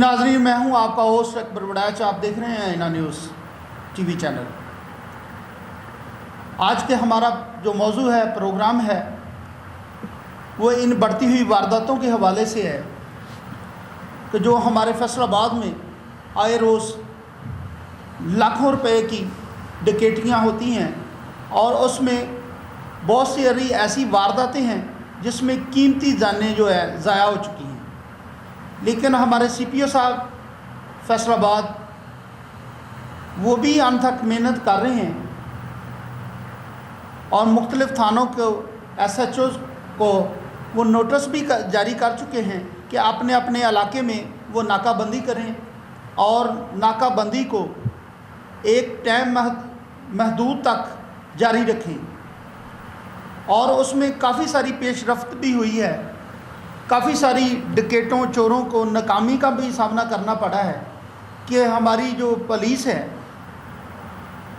नाज़रीन, मैं हूं आपका होस्ट अकबर बड़ाच। आप देख रहे हैं इना न्यूज़ टीवी चैनल। आज के हमारा जो मौजू है, प्रोग्राम है, वो इन बढ़ती हुई वारदातों के हवाले से है कि जो हमारे फैसलाबाद में आए रोज़ लाखों रुपए की डकैतियाँ होती हैं और उसमें बहुत सी ऐसी वारदातें हैं जिसमें कीमती जानें जो है ज़ाया हो चुकी हैं। लेकिन हमारे CPO साहब फैसलाबाद वो भी अनथक मेहनत कर रहे हैं और मुख्तलिफ़ थानों को SHOs को वो नोटिस भी जारी कर चुके हैं कि अपने अपने इलाके में वो नाकाबंदी करें और नाकाबंदी को एक टाइम महदूद तक जारी रखें। और उसमें काफ़ी सारी पेशरफ्त भी हुई है। काफ़ी सारी डकैतों चोरों को नाकामी का भी सामना करना पड़ा है कि हमारी जो पुलिस है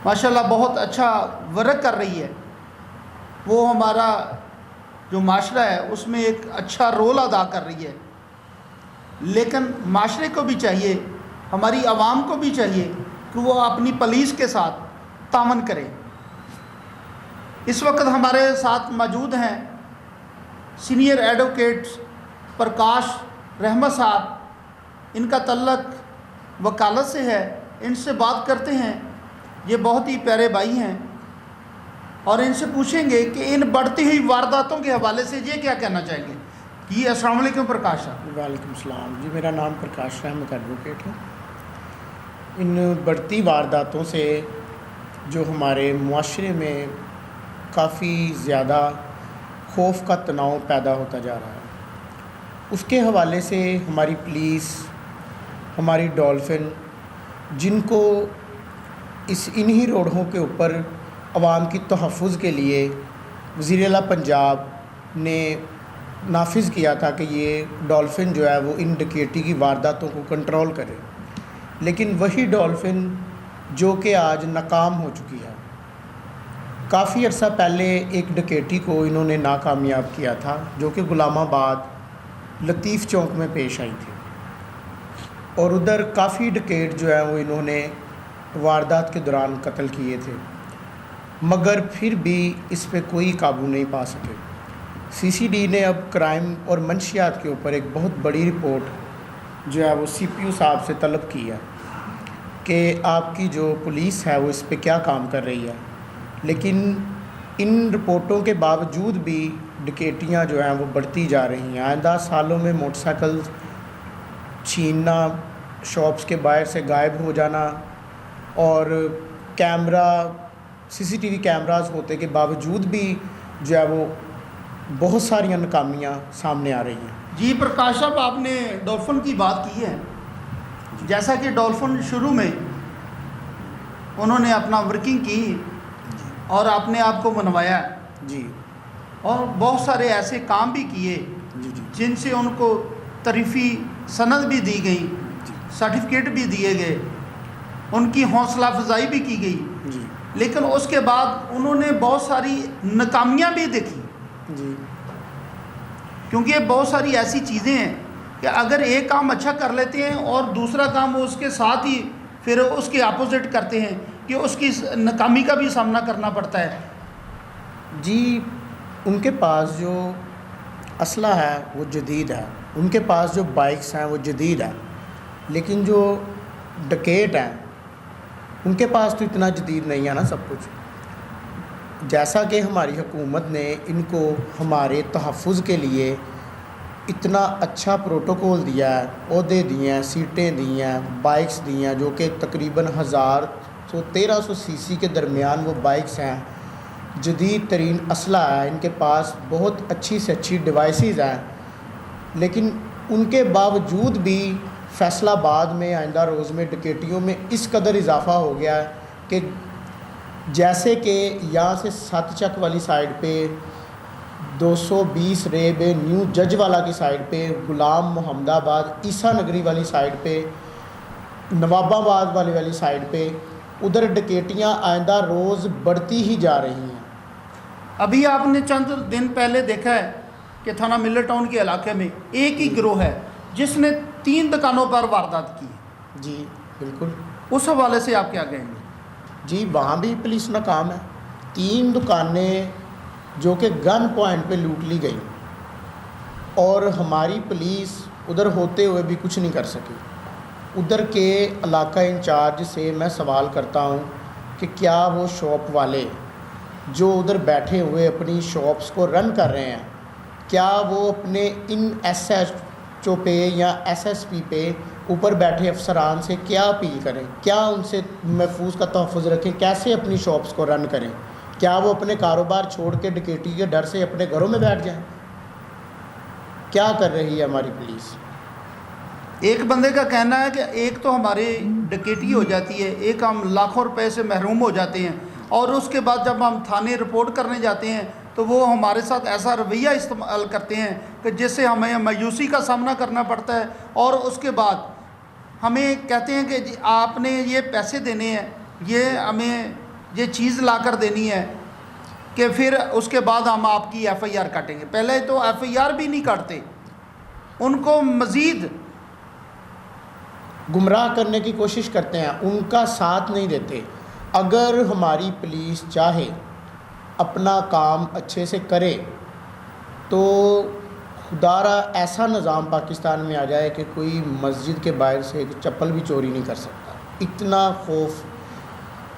माशाल्लाह बहुत अच्छा वर्क कर रही है। वो हमारा जो माशरा है उसमें एक अच्छा रोल अदा कर रही है। लेकिन माशरे को भी चाहिए, हमारी आवाम को भी चाहिए कि वो अपनी पुलिस के साथ तामन करें। इस वक्त हमारे साथ मौजूद हैं सीनियर एडवोकेट प्रकाश रहमत साहब। इनका तल्लक वकालत से है। इनसे बात करते हैं। ये बहुत ही प्यारे भाई हैं और इनसे पूछेंगे कि इन बढ़ती हुई वारदातों के हवाले से ये क्या कहना चाहेंगे। जी अस्सलाम वालेकुम प्रकाश साहब। वालेकुम सलाम जी, मेरा नाम प्रकाश रहमत एडवोकेट है। इन बढ़ती वारदातों से जो हमारे मुआशरे में काफ़ी ज़्यादा खौफ का तनाव पैदा होता जा रहा है, उसके हवाले से हमारी पुलिस, हमारी डॉल्फिन, जिनको इन्हीं रोडों के ऊपर आवाम की तहफ़्फ़ुज़ के लिए वज़ीर आला पंजाब ने नाफिज़ किया था कि ये डॉल्फिन जो है वो इन डकैती की वारदातों को कंट्रोल करे, लेकिन वही डॉल्फिन जो कि आज नाकाम हो चुकी है। काफ़ी अर्सा पहले एक डकैती को इन्होंने नाकामयाब किया था जो कि गुलामाबाद लतीफ़ चौक में पेश आई थी और उधर काफ़ी डकैत जो है वो इन्होंने वारदात के दौरान कत्ल किए थे, मगर फिर भी इस पे कोई काबू नहीं पा सके। CCD ने अब क्राइम और मंशियात के ऊपर एक बहुत बड़ी रिपोर्ट जो है वो CPO साहब से तलब की है कि आपकी जो पुलिस है वो इस पे क्या काम कर रही है। लेकिन इन रिपोर्टों के बावजूद भी डकैतियाँ जो हैं वो बढ़ती जा रही हैं। आइंदा सालों में मोटरसाइकिल छीनना, शॉप्स के बाहर से गायब हो जाना और CCTV कैमरास होते के बावजूद भी जो है वो बहुत सारी नाकामियाँ सामने आ रही हैं। जी प्रकाश साहब, आपने डॉल्फिन की बात की है। जैसा कि डॉल्फिन शुरू में उन्होंने अपना वर्किंग की और अपने आप को मनवाया जी, और बहुत सारे ऐसे काम भी किए जी जी, जिनसे उनको तरीफ़ी सनद भी दी गई, सर्टिफिकेट भी दिए गए, उनकी हौसला अफजाई भी की गई जी लेकिन उसके बाद उन्होंने बहुत सारी नाकामियाँ भी देखी। जी, क्योंकि ये बहुत सारी ऐसी चीज़ें हैं कि अगर एक काम अच्छा कर लेते हैं और दूसरा काम वो उसके साथ ही फिर उसके अपोजिट करते हैं कि उसकी नाकामी का भी सामना करना पड़ता है। जी, उनके पास जो असला है वो जदीद है, उनके पास जो बाइक्स हैं वो जदीद है, लेकिन जो डकैत हैं उनके पास तो इतना जदीद नहीं है ना सब कुछ। जैसा कि हमारी हुकूमत ने इनको हमारे तहफ़्फ़ुज़ के लिए इतना अच्छा प्रोटोकॉल दिया है, ओहदे दिए हैं, सीटें दी हैं, बाइक्स दी हैं, जो कि तकरीबन 1300 CC के दरमियान वो बाइक्स हैं, जदीद तरीन असला है, इनके पास बहुत अच्छी से अच्छी डिवाइसेस हैं, लेकिन उनके बावजूद भी फैसलाबाद में आइंदा रोज़ में डकैतियों में इस कदर इजाफ़ा हो गया है कि जैसे कि यहाँ से 7 चक वाली साइड पे 220 रेब न्यू जजवाला की साइड पे, गुलाम मोहम्मदाबाद ईसा नगरी वाली साइड पे, नवाबाबाद वाली साइड पे, उधर डकैतियाँ आइंदा रोज़ बढ़ती ही जा रही हैं। अभी आपने चंद दिन पहले देखा है कि थाना मिलर टाउन के इलाके में एक ही गिरोह है जिसने 3 दुकानों पर वारदात की है, جی بالکل उस हवाले से आप क्या कहेंगे؟ جی وہاں بھی پولیس ناکام ہے. 3 دکانیں جو کہ گن پوائنٹ پہ لوٹ لی گئی اور ہماری پولیس ادھر ہوتے ہوئے بھی کچھ نہیں کر سکی. ادھر کے علاقہ انچارج سے میں سوال کرتا ہوں کہ کیا وہ شاپ والے جو ادھر بیٹھے ہوئے اپنی شاپس کو رن کر رہے ہیں، کیا وہ اپنے ان ایس ایچ او پہ یا ایس ایس پی پہ اوپر بیٹھے افسران سے کیا اپیل کریں، کیا ان سے محفوظ کا تحفظ رکھیں، کیسے اپنی شاپس کو رن کریں؟ کیا وہ اپنے کاروبار چھوڑ کے ڈکیٹی کے ڈر سے اپنے گھروں میں بیٹھ جائیں؟ کیا کر رہی ہے ہماری پولیس؟ ایک بندے کا کہنا ہے کہ ایک تو ہماری ڈکیٹی ہو جاتی ہے، ایک ہم لاکھوں روپے سے محروم ہو جاتے ہیں، اور اس کے بعد جب ہم تھانے رپورٹ کرنے جاتے ہیں تو وہ ہمارے ساتھ ایسا رویہ استعمال کرتے ہیں کہ جس سے ہمیں مایوسی کا سامنا کرنا پڑتا ہے، اور اس کے بعد ہمیں کہتے ہیں کہ آپ نے یہ پیسے دینے ہیں، یہ ہمیں یہ چیز لا کر دینی ہے کہ پھر اس کے بعد ہم آپ کی ایف آئی آر کاٹیں گے. پہلے تو ایف آئی آر بھی نہیں کاٹتے، ان کو مزید گمراہ کرنے کی کوشش کرتے ہیں، ان کا ساتھ نہیں دیتے. اگر ہماری پولیس چاہے اپنا کام اچھے سے کرے تو خدارہ ایسا نظام پاکستان میں آ جائے کہ کوئی مسجد کے باہر سے چپل بھی چوری نہیں کر سکتا. اتنا خوف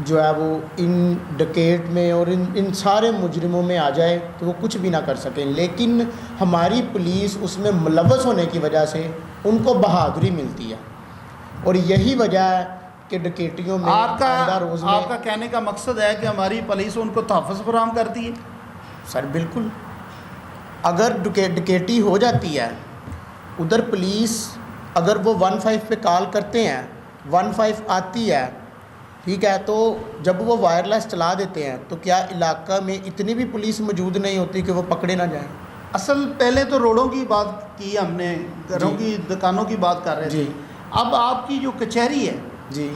جو ہے وہ ان ڈکیٹ میں اور ان سارے مجرموں میں آ جائے کہ وہ کچھ بھی نہ کر سکیں. لیکن ہماری پولیس اس میں ملوث ہونے کی وجہ سے ان کو بہادری ملتی ہے، اور یہی وجہ ہے کہ ڈکیٹیوں میں آپ میں کا کہنے کا مقصد ہے کہ ہماری پولیس ان کو تحفظ فراہم کرتی ہے؟ سر بالکل. اگر ڈکیٹی ہو جاتی ہے ادھر پولیس، اگر وہ 15 پہ کال کرتے ہیں، 15 آتی ہے، ٹھیک ہے، تو جب وہ وائرلیس چلا دیتے ہیں تو کیا علاقہ میں اتنی بھی پولیس موجود نہیں ہوتی کہ وہ پکڑے نہ جائیں؟ اصل پہلے تو روڈوں کی بات کی ہم نے، گھروں کی دکانوں کی بات کر رہے تھے. اب آپ کی جو کچہری ہے، جی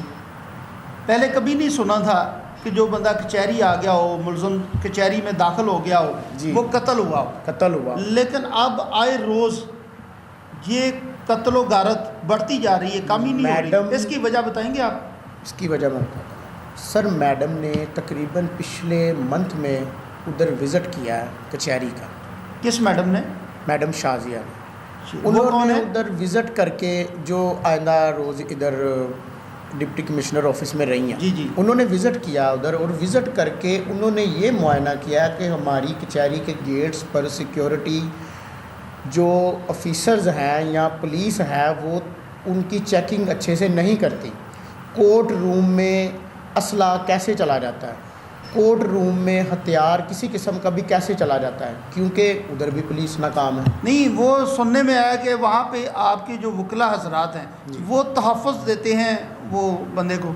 پہلے کبھی نہیں سنا تھا کہ جو بندہ کچہری آ گیا ہو، ملزم کچہری میں داخل ہو گیا ہو، وہ قتل ہوا. لیکن اب آئے روز یہ قتل و غارت بڑھتی جا رہی ہے، کم ہی نہیں ہو رہی. اس کی وجہ بتائیں گے آپ؟ اس کی وجہ میں بتاتا ہوں. سر میڈم نے تقریباً پچھلے منتھ میں ادھر وزٹ کیا ہے کچہری کا. کس میڈم نے؟ میڈم شازیہ نے. وہ انہوں کون نے ہے؟ ادھر وزٹ کر کے، جو آئندہ روز ادھر ڈپٹی کمشنر آفس میں رہی ہیں، جی انہوں نے وزٹ کیا ادھر، اور وزٹ کر کے انہوں نے یہ معائنہ کیا کہ ہماری کچہری کے گیٹس پر سیکیورٹی جو آفیسرز ہیں یا پولیس ہے وہ ان کی چیکنگ اچھے سے نہیں کرتی. کورٹ روم میں اسلحہ کیسے چلا جاتا ہے، کورٹ روم میں ہتھیار کسی قسم کا بھی کیسے چلا جاتا ہے، کیونکہ ادھر بھی پولیس ناکام ہے. نہیں، وہ سننے میں آیا کہ وہاں پہ آپ کے جو وکلا حضرات ہیں وہ تحفظ دیتے ہیں وہ بندے کو،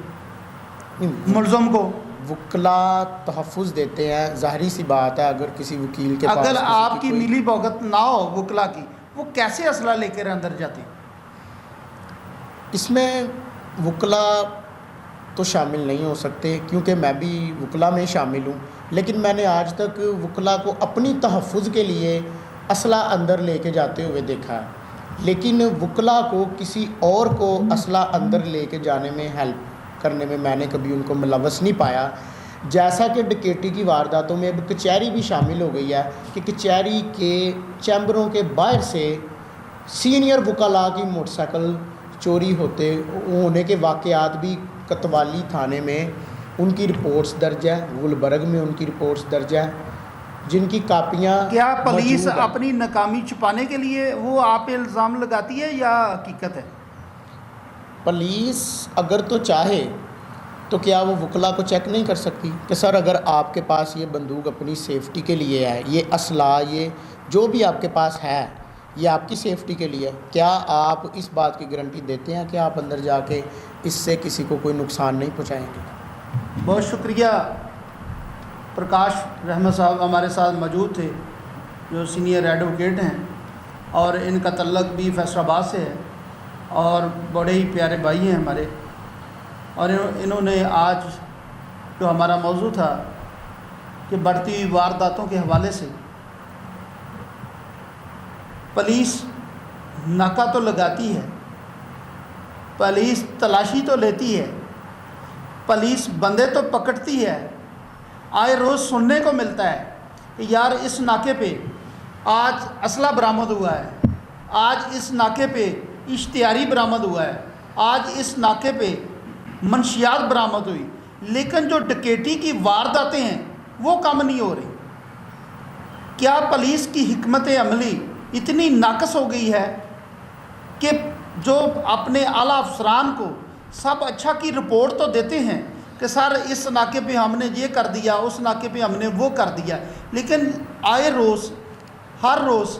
ملزم کو. وکلا تحفظ دیتے ہیں، ظاہری سی بات ہے. اگر کسی وکیل کے پاس اگر کسی آپ کی کوئی ملی بھگت نہ ہو وکلا کی، وہ کیسے اسلحہ لے کر اندر جاتے ہیں؟ اس میں وکلا تو شامل نہیں ہو سکتے، کیونکہ میں بھی وکلا میں شامل ہوں. لیکن میں نے آج تک وکلا کو اپنی تحفظ کے لیے اسلحہ اندر لے کے جاتے ہوئے دیکھا ہے، لیکن وکلا کو کسی اور کو اسلحہ اندر لے کے جانے میں ہیلپ کرنے میں میں نے کبھی ان کو ملوث نہیں پایا. جیسا کہ ڈکیٹی کی وارداتوں میں اب کچہری بھی شامل ہو گئی ہے کہ کچہری کے چیمبروں کے باہر سے سینئر وکلاء کی موٹر سائیکل چوری ہونے کے واقعات بھی کتوالی تھانے میں ان کی رپورٹس درج ہے، گلبرگ میں ان کی رپورٹس درج ہے، جن کی کاپیاں کیا پولیس موجود ہیں. اپنی ناکامی چھپانے کے لیے وہ آپ پہ الزام لگاتی ہے یا حقیقت ہے؟ پولیس اگر تو چاہے تو کیا وہ وکلا کو چیک نہیں کر سکتی کہ سر اگر آپ کے پاس یہ بندوق اپنی سیفٹی کے لیے ہے، یہ اسلحہ، یہ جو بھی آپ کے پاس ہے یہ آپ کی سیفٹی کے لیے، کیا آپ اس بات کی گارنٹی دیتے ہیں کہ آپ اندر جا کے اس سے کسی کو کوئی نقصان نہیں پہنچائیں گے؟ بہت شکریہ. پرکاش رحمت صاحب ہمارے ساتھ موجود تھے، جو سینئر ایڈوکیٹ ہیں، اور ان کا تعلق بھی فیصل آباد سے ہے اور بڑے ہی پیارے بھائی ہیں ہمارے. اور انہوں نے آج جو ہمارا موضوع تھا کہ بڑھتی ہوئی وارداتوں کے حوالے سے پولیس ناکہ تو لگاتی ہے पुलिस तलाशी तो लेती है, पुलिस बंदे तो पकड़ती है। आए रोज़ सुनने को मिलता है कि यार इस नाके पे आज असला बरामद हुआ है, आज इस नाके पे इश्तिहारी बरामद हुआ है, आज इस नाके पे मंशियात बरामद हुई, लेकिन जो डकैती की वारदातें हैं वो कम नहीं हो रही। क्या पुलिस की हिकमत अमली इतनी नाकस हो गई है कि जो अपने आला अफसरान को सब अच्छा की रिपोर्ट तो देते हैं कि सर इस नाके पे हमने ये कर दिया, उस नाके पे हमने वो कर दिया, लेकिन आए रोज़ हर रोज़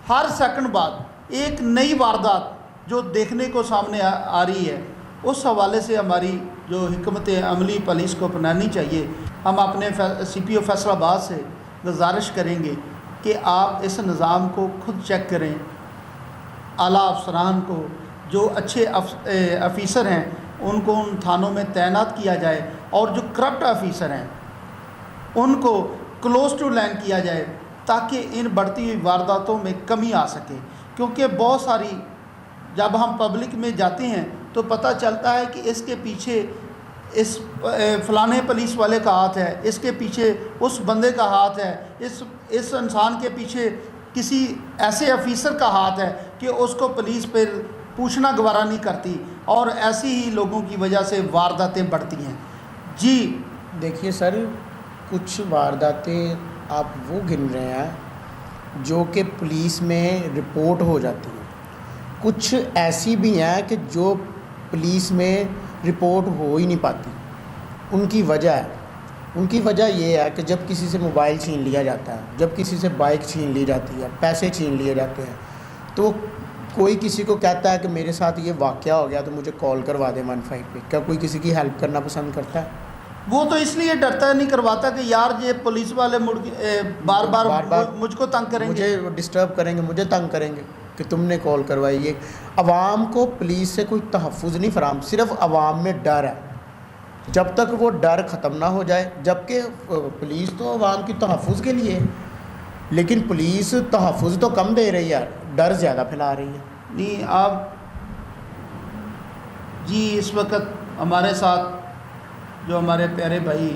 हर सेकंड बाद एक नई वारदात जो देखने को सामने आ रही है। उस हवाले से हमारी जो हिकमत अमली पुलिस को अपनानी चाहिए। हम अपने CPO फैसलाबाद से गुजारिश करेंगे कि आप इस निज़ाम को खुद चेक करें, आला अफसरान को जो अच्छे अफीसर हैं उनको उन थानों में तैनात किया जाए और जो करप्ट अफीसर हैं उनको क्लोज टू लाइन किया जाए ताकि इन बढ़ती हुई वारदातों में कमी आ सके। क्योंकि बहुत सारी जब हम पब्लिक में जाते हैं तो पता चलता है कि इसके पीछे इस फलाने पुलिस वाले का हाथ है, इसके पीछे उस बंदे का हाथ है, इस इंसान के पीछे किसी ऐसे अफीसर का हाथ है कि उसको पुलिस पर पूछना गवारा नहीं करती, और ऐसी ही लोगों की वजह से वारदातें बढ़ती हैं। जी देखिए सर, कुछ वारदातें आप वो गिन रहे हैं जो कि पुलिस में रिपोर्ट हो जाती हैं, कुछ ऐसी भी हैं कि जो पुलिस में रिपोर्ट हो ही नहीं पाती। उनकी वजह ये है कि जब किसी से मोबाइल छीन लिया जाता है, जब किसी से बाइक छीन ली जाती है, पैसे छीन लिए जाते हैं, तो कोई किसी को कहता है कि मेरे साथ ये वाक़या हो गया तो मुझे कॉल करवा दे 15 पे। क्या कोई किसी की हेल्प करना पसंद करता है? वो तो इसलिए डरता नहीं करवाता कि यार ये पुलिस वाले बार बार मुझको तंग करेंगे, मुझे डिस्टर्ब करेंगे, मुझे तंग करेंगे कि तुमने कॉल करवाई। ये अवाम को पुलिस से कोई तहफ़्फ़ुज़ नहीं फराहम, सिर्फ अवाम में डर है। जब तक वो डर ख़त्म ना हो जाए, जबकि पुलिस तो अवाम की तहफ़्फ़ुज़ के लिए है, लेकिन पुलिस तहफ़्फ़ुज़ तो कम दे रही है, डर ज़्यादा फैला रही है। नहीं आप जी, इस वक्त हमारे साथ जो हमारे प्यारे भाई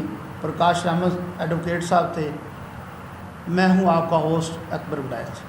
प्रकाश अहमद एडवोकेट साहब थे, मैं हूं आपका होस्ट अकबर विलायत।